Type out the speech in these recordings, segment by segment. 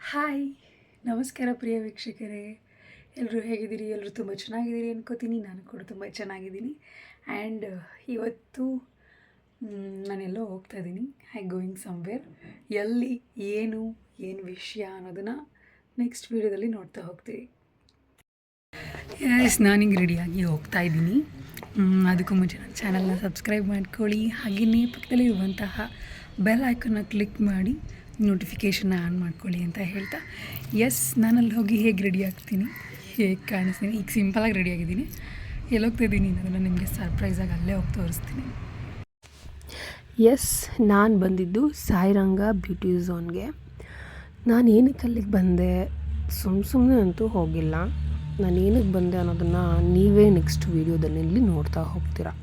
Hi ನಮಸ್ಕಾರ ಪ್ರಿಯ ವೀಕ್ಷಕರೇ, ಎಲ್ಲರೂ ಹೇಗಿದ್ದೀರಿ? ಎಲ್ಲರೂ ತುಂಬ ಚೆನ್ನಾಗಿದ್ದೀರಿ ಅನ್ಕೋತೀನಿ. ನಾನು ಕೂಡ ತುಂಬ ಚೆನ್ನಾಗಿದ್ದೀನಿ. ಆ್ಯಂಡ್ ಇವತ್ತು ನಾನೆಲ್ಲೋ ಹೋಗ್ತಾ ಇದ್ದೀನಿ. Going somewhere. ಎಲ್ಲಿ, ಏನು ವಿಷಯ ಅನ್ನೋದನ್ನು ನೆಕ್ಸ್ಟ್ ವೀಡಿಯೋದಲ್ಲಿ ನೋಡ್ತಾ ಹೋಗ್ತೀವಿ. ನಾನೀಗ ರೆಡಿಯಾಗಿ ಹೋಗ್ತಾ ಇದ್ದೀನಿ. ಅದಕ್ಕೂ ಮುಂಚೆ ನನ್ನ ಚಾನಲ್ನ ಸಬ್ಸ್ಕ್ರೈಬ್ ಮಾಡ್ಕೊಳ್ಳಿ. ಹಾಗೆಯೇ ಪಕ್ಕದಲ್ಲಿ ಇರುವಂತಹ ಬೆಲ್ ಐಕನ್ನ ಕ್ಲಿಕ್ ಮಾಡಿ ನೋಟಿಫಿಕೇಷನ್ನ ಆನ್ ಮಾಡ್ಕೊಳ್ಳಿ ಅಂತ ಹೇಳ್ತಾ, ನಾನಲ್ಲಿ ಹೋಗಿ ಹೇಗೆ ರೆಡಿ ಆಗ್ತೀನಿ, ಹೇಗೆ ಕಾಣಿಸ್ತೀನಿ. ಈಗ ಸಿಂಪಲಾಗಿ ರೆಡಿಯಾಗಿದ್ದೀನಿ. ಎಲ್ಲೋಗ್ತಾ ಇದ್ದೀನಿ ಅನ್ನೋದನ್ನು ನಿಮಗೆ ಸರ್ಪ್ರೈಸಾಗಿ ಅಲ್ಲೇ ಹೋಗಿ ತೋರಿಸ್ತೀನಿ. ನಾನು ಬಂದಿದ್ದು ಸಾಯಿರಂಗ ಬ್ಯೂಟಿ ಝೋನ್ಗೆ. ನಾನು ಏನಕ್ಕೆ ಅಲ್ಲಿಗೆ ಬಂದೆ, ಸುಮ್ಮನೆ ಅಂತೂ ಹೋಗಿಲ್ಲ. ನಾನು ಏನಕ್ಕೆ ಬಂದೆ ಅನ್ನೋದನ್ನು ನೀವೇ ನೆಕ್ಸ್ಟ್ ವೀಡಿಯೋದಲ್ಲಿ ನೋಡ್ತಾ ಹೋಗ್ತೀರಾ.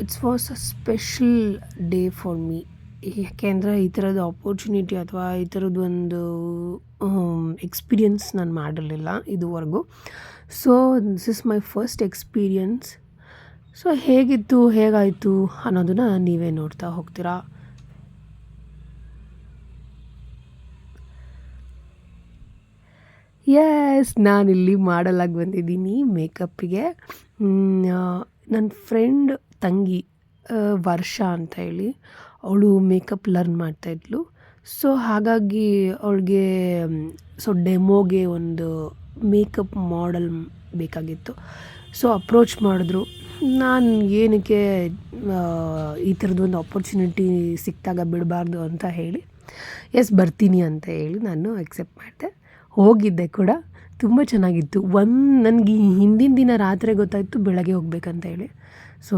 It's was a special day for me. ಯಾಕೆಂದರೆ ಈ ಥರದ ಆಪರ್ಚುನಿಟಿ ಅಥವಾ ಈ ಥರದ್ದು ಒಂದು ಎಕ್ಸ್ಪೀರಿಯನ್ಸ್ ನಾನು ಮಾಡಿರಲಿಲ್ಲ ಇದುವರೆಗೂ. So this is my first experience. So ಹೇಗಿತ್ತು, ಹೇಗಾಯಿತು ಅನ್ನೋದನ್ನು ನೀವೇ ನೋಡ್ತಾ ಹೋಗ್ತೀರಾ. ನಾನಿಲ್ಲಿ ಮಾಡಲಾಗಿ ಬಂದಿದ್ದೀನಿ ಮೇಕಪ್ಪಿಗೆ. ನನ್ನ ಫ್ರೆಂಡ್ ತಂಗಿ ವರ್ಷ ಅಂತ ಹೇಳಿ, ಅವಳು ಮೇಕಪ್ ಲರ್ನ್ ಮಾಡ್ತಾಯಿದ್ಲು. ಸೊ ಹಾಗಾಗಿ ಅವಳಿಗೆ ಡೆಮೋಗೆ ಒಂದು ಮೇಕಪ್ ಮಾಡೆಲ್ ಬೇಕಾಗಿತ್ತು. ಸೊ ಅಪ್ರೋಚ್ ಮಾಡಿದ್ರು. ನಾನು ಏನಕ್ಕೆ ಈ ಥರದ್ದೊಂದು ಆಪರ್ಚುನಿಟಿ ಸಿಕ್ಕಿದಾಗ ಬಿಡಬಾರ್ದು ಅಂತ ಹೇಳಿ ಬರ್ತೀನಿ ಅಂತ ಹೇಳಿ ನಾನು ಅಕ್ಸೆಪ್ಟ್ ಮಾಡಿದೆ. ಹೋಗಿದ್ದೆ ಕೂಡ. ತುಂಬ ಚೆನ್ನಾಗಿತ್ತು. ನನಗೆ ಹಿಂದಿನ ದಿನ ರಾತ್ರಿ ಗೊತ್ತಾಯಿತು ಬೆಳಗ್ಗೆ ಹೋಗ್ಬೇಕಂತ ಹೇಳಿ. ಸೊ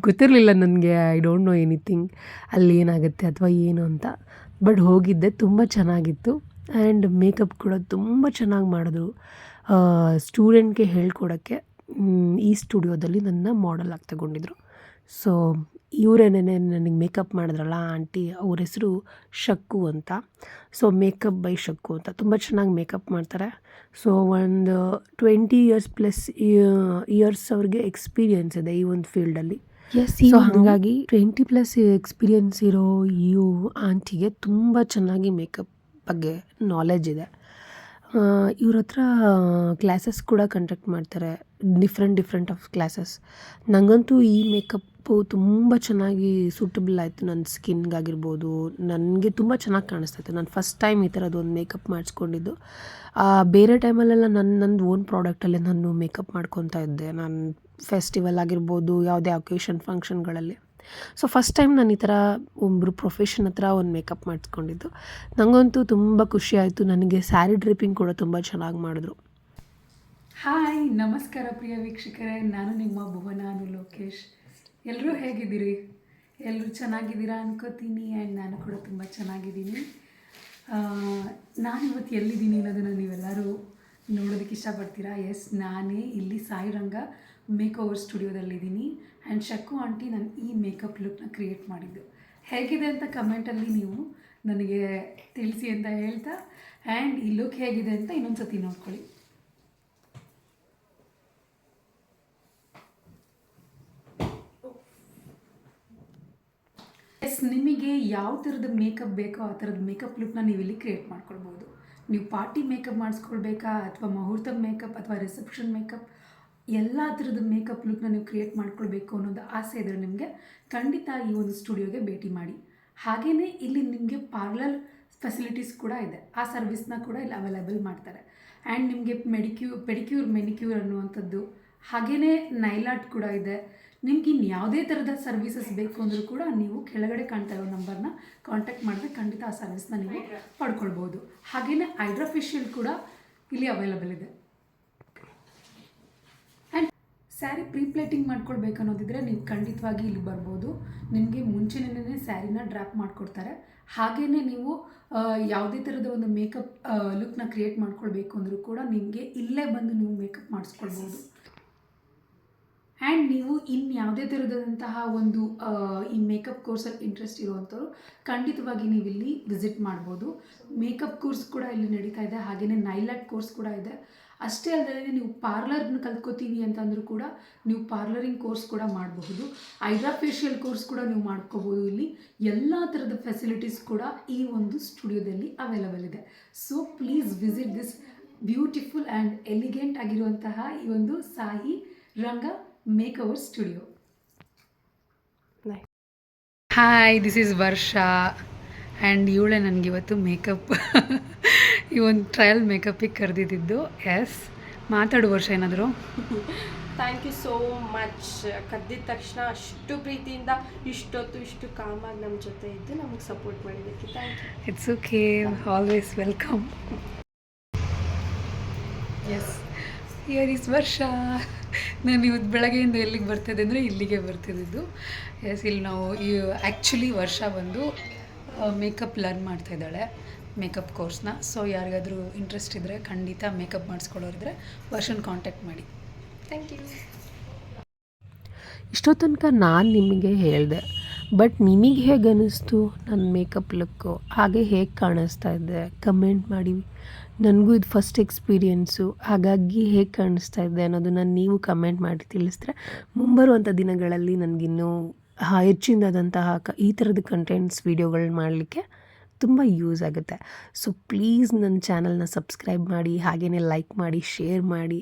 ಗೊತ್ತಿರಲಿಲ್ಲ ನನಗೆ. ಐ ಡೋಂಟ್ ನೋ ಎನಿಥಿಂಗ್ ಅಲ್ಲಿ ಏನಾಗುತ್ತೆ ಅಥವಾ ಏನು ಅಂತ. ಬಟ್ ಹೋಗಿದ್ದೆ. ತುಂಬ ಚೆನ್ನಾಗಿತ್ತು. ಆ್ಯಂಡ್ ಮೇಕಪ್ ಕೂಡ ತುಂಬ ಚೆನ್ನಾಗಿ ಮಾಡಿದ್ರು. ಸ್ಟೂಡೆಂಟ್ಗೆ ಹೇಳ್ಕೊಡೋಕ್ಕೆ ಈ ಸ್ಟುಡಿಯೋದಲ್ಲಿ ನನ್ನ ಮಾಡೆಲ್ ಆಗಿ ತಗೊಂಡಿದ್ರು. ಸೊ ಇವರೇನೇ ನನಗೆ ಮೇಕಪ್ ಮಾಡಿದ್ರಲ್ಲ ಆಂಟಿ, ಅವ್ರ ಹೆಸರು ಶಕ್ಕು ಅಂತ. ಸೊ ಮೇಕಪ್ ಬೈ ಶಕ್ಕು ಅಂತ. ತುಂಬ ಚೆನ್ನಾಗಿ ಮೇಕಪ್ ಮಾಡ್ತಾರೆ. ಸೊ ಒಂದು 20 ಇಯರ್ಸ್ ಪ್ಲಸ್ ಇಯರ್ಸ್ ಅವ್ರಿಗೆ ಎಕ್ಸ್ಪೀರಿಯನ್ಸ್ ಇದೆ ಈ ಒಂದು ಫೀಲ್ಡಲ್ಲಿ. ಸೊ ಹಾಗಾಗಿ 20+ ಎಕ್ಸ್ಪೀರಿಯನ್ಸ್ ಇರೋ ಈ ಆಂಟಿಗೆ ತುಂಬ ಚೆನ್ನಾಗಿ ಮೇಕಪ್ ಬಗ್ಗೆ ನಾಲೆಜ್ ಇದೆ. ಇವ್ರ ಹತ್ರ ಕ್ಲಾಸಸ್ ಕೂಡ ಕಂಡಕ್ಟ್ ಮಾಡ್ತಾರೆ, ಡಿಫ್ರೆಂಟ್ ಆಫ್ ಕ್ಲಾಸಸ್. ನನಗಂತೂ ಈ ಮೇಕಪ್ಪು ತುಂಬ ಚೆನ್ನಾಗಿ ಸೂಟಬಲ್ ಆಯಿತು. ನನ್ನ ಸ್ಕಿನ್ಗಾಗಿರ್ಬೋದು, ನನಗೆ ತುಂಬ ಚೆನ್ನಾಗಿ ಕಾಣಿಸ್ತಾಯಿತ್ತು. ನಾನು ಫಸ್ಟ್ ಟೈಮ್ ಈ ಥರದ್ದು ಒಂದು ಮೇಕಪ್ ಮಾಡಿಸ್ಕೊಂಡಿದ್ದು. ಬೇರೆ ಟೈಮಲ್ಲೆಲ್ಲ ನಂದು ಓನ್ ಪ್ರಾಡಕ್ಟಲ್ಲೇ ನಾನು ಮೇಕಪ್ ಮಾಡ್ಕೊತಾ ಇದ್ದೆ. ನಾನು ಫೆಸ್ಟಿವಲ್ ಆಗಿರ್ಬೋದು, ಯಾವುದೇ ಅಕೇಶನ್ ಫಂಕ್ಷನ್ಗಳಲ್ಲಿ. ಸೊ ಫಸ್ಟ್ ಟೈಮ್ ನಾನು ಈ ಥರ ಒಬ್ಬರು ಪ್ರೊಫೆಷನ್ ಹತ್ರ ಒಂದು ಮೇಕಪ್ ಮಾಡಿಸ್ಕೊಂಡಿದ್ದು. ನನಗಂತೂ ತುಂಬ ಖುಷಿ ಆಯಿತು. ನನಗೆ ಸ್ಯಾರಿ ಡ್ರಿಪ್ಪಿಂಗ್ ಕೂಡ ತುಂಬ ಚೆನ್ನಾಗಿ ಮಾಡಿದ್ರು. ಹಾಯ್ ನಮಸ್ಕಾರ ಪ್ರಿಯ ವೀಕ್ಷಕರೇ, ನಾನು ನಿಮ್ಮ ಭುವನ ಲೋಕೇಶ್. ಎಲ್ಲರೂ ಹೇಗಿದ್ದೀರಿ? ಎಲ್ಲರೂ ಚೆನ್ನಾಗಿದ್ದೀರಾ ಅನ್ಕೋತೀನಿ. ಆ್ಯಂಡ್ ನಾನು ಕೂಡ ತುಂಬ ಚೆನ್ನಾಗಿದ್ದೀನಿ. ನಾನು ಇವತ್ತು ಎಲ್ಲಿದ್ದೀನಿ ಅನ್ನೋದನ್ನು ನೀವೆಲ್ಲರೂ ನೋಡೋದಕ್ಕೆ ಇಷ್ಟಪಡ್ತೀರಾ. ನಾನೇ ಇಲ್ಲಿ ಸಾಯಿರಂಗ ಮೇಕ್ ಓವರ್ ಸ್ಟುಡಿಯೋದಲ್ಲಿದ್ದೀನಿ. ಆ್ಯಂಡ್ ಶಕ್ಕು ಆಂಟಿ ನಾನು ಈ ಮೇಕಪ್ ಲುಕ್ನ ಕ್ರಿಯೇಟ್ ಮಾಡಿದ್ದು. ಹೇಗಿದೆ ಅಂತ ಕಮೆಂಟಲ್ಲಿ ನೀವು ನನಗೆ ತಿಳಿಸಿ ಅಂತ ಹೇಳ್ತಾ, ಆ್ಯಂಡ್ ಈ ಲುಕ್ ಹೇಗಿದೆ ಅಂತ ಇನ್ನೊಂದು ಸತಿ ನೋಡ್ಕೊಳ್ಳಿ. ನಿಮಗೆ ಯಾವ ಥರದ ಮೇಕಪ್ ಬೇಕೋ ಆ ಥರದ ಮೇಕಪ್ ಲುಕ್ನ ನೀವು ಇಲ್ಲಿ ಕ್ರಿಯೇಟ್ ಮಾಡ್ಕೊಳ್ಬೋದು. ನೀವು ಪಾರ್ಟಿ ಮೇಕಪ್ ಮಾಡಿಸ್ಕೊಳ್ಬೇಕಾ, ಅಥವಾ ಮುಹೂರ್ತ ಮೇಕಪ್, ಅಥವಾ ರಿಸೆಪ್ಷನ್ ಮೇಕಪ್, ಎಲ್ಲ ಥರದ ಮೇಕಪ್ ಲುಕ್ನ ನೀವು ಕ್ರಿಯೇಟ್ ಮಾಡ್ಕೊಳ್ಬೇಕು ಅನ್ನೋದು ಆಸೆ ಇದ್ದರೆ ನಿಮಗೆ ಖಂಡಿತ ಈ ಒಂದು ಸ್ಟುಡಿಯೋಗೆ ಭೇಟಿ ಮಾಡಿ. ಹಾಗೆಯೇ ಇಲ್ಲಿ ನಿಮಗೆ ಪಾರ್ಲರ್ ಫೆಸಿಲಿಟೀಸ್ ಕೂಡ ಇದೆ. ಆ ಸರ್ವಿಸ್ನ ಕೂಡ ಇಲ್ಲಿ ಅವೈಲೇಬಲ್ ಮಾಡ್ತಾರೆ. ಆ್ಯಂಡ್ ನಿಮಗೆ ಪೆಡಿಕ್ಯೂರ್ ಮೆನಿಕ್ಯೂರ್ ಅನ್ನುವಂಥದ್ದು, ಹಾಗೆಯೇ ನೈಲ್ ಆರ್ಟ್ ಕೂಡ ಇದೆ. ನಿಮ್ಗೆ ಇನ್ನು ಯಾವುದೇ ಥರದ ಸರ್ವಿಸಸ್ ಬೇಕು ಅಂದರೂ ಕೂಡ ನೀವು ಕೆಳಗಡೆ ಕಾಣ್ತಾ ಇರೋ ನಂಬರ್ನ ಕಾಂಟ್ಯಾಕ್ಟ್ ಮಾಡಿದ್ರೆ ಖಂಡಿತ ಆ ಸರ್ವಿಸ್ನ ನೀವು ಪಡ್ಕೊಳ್ಬೋದು. ಹಾಗೆಯೇ ಹೈಡ್ರಾ ಫೇಶಿಯಲ್ ಕೂಡ ಇಲ್ಲಿ ಅವೈಲೇಬಲ್ ಇದೆ. ಆ್ಯಂಡ್ ಸ್ಯಾರಿ ಪ್ರೀಪ್ಲೇಟಿಂಗ್ ಮಾಡ್ಕೊಳ್ಬೇಕು ಅನ್ನೋದಿದ್ರೆ ನೀವು ಖಂಡಿತವಾಗಿ ಇಲ್ಲಿ ಬರ್ಬೋದು. ನಿಮಗೆ ಮುಂಚೆನೇ ಸ್ಯಾರಿನ ಡ್ರಾಪ್ ಮಾಡಿಕೊಡ್ತಾರೆ. ಹಾಗೆಯೇ ನೀವು ಯಾವುದೇ ಥರದ ಒಂದು ಮೇಕಪ್ ಲುಕ್ನ ಕ್ರಿಯೇಟ್ ಮಾಡ್ಕೊಳ್ಬೇಕು ಅಂದರೂ ಕೂಡ ನಿಮಗೆ ಇಲ್ಲೇ ಬಂದು ನೀವು ಮೇಕಪ್ ಮಾಡಿಸ್ಕೊಳ್ಬೋದು. ಆ್ಯಂಡ್ ನೀವು ಯಾವುದೇ ಥರದಂತಹ ಒಂದು ಈ ಮೇಕಪ್ ಕೋರ್ಸಲ್ಲಿ ಇಂಟ್ರೆಸ್ಟ್ ಇರುವಂಥವ್ರು ಖಂಡಿತವಾಗಿ ನೀವು ಇಲ್ಲಿ ವಿಸಿಟ್ ಮಾಡ್ಬೋದು. ಮೇಕಪ್ ಕೋರ್ಸ್ ಕೂಡ ಇಲ್ಲಿ ನಡೀತಾ ಇದೆ. ಹಾಗೆಯೇ ನೈಲ್ ಆರ್ಟ್ ಕೋರ್ಸ್ ಕೂಡ ಇದೆ. ಅಷ್ಟೇ ಅಲ್ಲದೆ ನೀವು ಪಾರ್ಲರ್ನ ಕಲ್ತ್ಕೋತೀವಿ ಅಂತಂದರೂ ಕೂಡ ನೀವು ಪಾರ್ಲರಿಂಗ್ ಕೋರ್ಸ್ ಕೂಡ ಮಾಡಬಹುದು. ಹೈಡ್ರಾ ಫೇಶಿಯಲ್ ಕೋರ್ಸ್ ಕೂಡ ನೀವು ಮಾಡ್ಕೋಬೋದು. ಇಲ್ಲಿ ಎಲ್ಲ ಥರದ ಫೆಸಿಲಿಟೀಸ್ ಕೂಡ ಈ ಒಂದು ಸ್ಟುಡಿಯೋದಲ್ಲಿ ಅವೈಲಬಲ್ ಇದೆ. So please visit this beautiful and elegant ಆಗಿರುವಂತಹ ಈ ಒಂದು Sai Ranga makeover studio. Hi, this is Varsha and ಇವಳೇ ನನಗಿವತ್ತು ಮೇಕಪ್ ಈ ಒಂದು ಟ್ರಯಲ್ ಮೇಕಪ್ಪಿಗೆ ಕರೆದಿದ್ದು. ಎಸ್, ಮಾತಾಡು ವರ್ಷ ಏನಾದರೂ. Thank you so much. ಕದ್ದಿದ ತಕ್ಷಣ ಅಷ್ಟು ಪ್ರೀತಿಯಿಂದ ಇಷ್ಟೊತ್ತು ಇಷ್ಟು ಕಾಮಾಗಿ ನಮ್ಮ ಜೊತೆ ಇದ್ದು ನಮಗೆ ಸಪೋರ್ಟ್ ಮಾಡಿದ್ದಕ್ಕೆ thank you. It's okay, always welcome. Yes, here is Varsha. ನಾನು ಇವತ್ತು ಬೆಳಗ್ಗೆಯಿಂದ ಎಲ್ಲಿಗೆ ಬರ್ತಿದ್ದೆ ಅಂದರೆ ಇಲ್ಲಿಗೆ ಬರ್ತಿದ್ದು. ಎಸ್, ಇಲ್ಲಿ ನಾವು ಆ್ಯಕ್ಚುಲಿ ವರ್ಷ ಬಂದು ಮೇಕಪ್ ಲರ್ನ್ ಮಾಡ್ತಾಯಿದ್ದಾಳೆ, ಮೇಕಪ್ ಕೋರ್ಸ್ನ. ಸೊ ಯಾರಿಗಾದರೂ ಇಂಟ್ರೆಸ್ಟ್ ಇದ್ದರೆ ಖಂಡಿತ ಮೇಕಪ್ ಮಾಡಿಸ್ಕೊಳ್ಳೋರಿದ್ರೆ ವರ್ಷನ ಕಾಂಟ್ಯಾಕ್ಟ್ ಮಾಡಿ. Thank you. ಇಷ್ಟೋ ತನಕ ನಾನು ನಿಮಗೆ ಹೇಳಿದೆ, ಬಟ್ ನಿಮಗೆ ಹೇಗೆ ಅನ್ನಿಸ್ತು ನನ್ನ ಮೇಕಪ್ ಲುಕ್ಕು, ಹಾಗೆ ಹೇಗೆ ಕಾಣಿಸ್ತಾ ಇದ್ದೆ ಕಮೆಂಟ್ ಮಾಡಿ. ನನಗೂ ಇದು ಫಸ್ಟ್ ಎಕ್ಸ್ಪೀರಿಯೆನ್ಸು, ಹಾಗಾಗಿ ಹೇಗೆ ಕಾಣಿಸ್ತಾ ಇದ್ದೆ ಅನ್ನೋದನ್ನು ನೀವು ಕಮೆಂಟ್ ಮಾಡಿ ತಿಳಿಸಿದ್ರೆ ಮುಂಬರುವಂಥ ದಿನಗಳಲ್ಲಿ ನನಗಿನ್ನೂ ಹೆಚ್ಚಿನದಾದಂತಹ ಈ ಥರದ ಕಂಟೆಂಟ್ಸ್ ವೀಡಿಯೋಗಳನ್ನ ಮಾಡಲಿಕ್ಕೆ ತುಂಬ ಯೂಸ್ ಆಗುತ್ತೆ. ಸೊ ಪ್ಲೀಸ್ ನನ್ನ ಚಾನಲ್ನ ಸಬ್ಸ್ಕ್ರೈಬ್ ಮಾಡಿ, ಹಾಗೆಯೇ ಲೈಕ್ ಮಾಡಿ, ಶೇರ್ ಮಾಡಿ.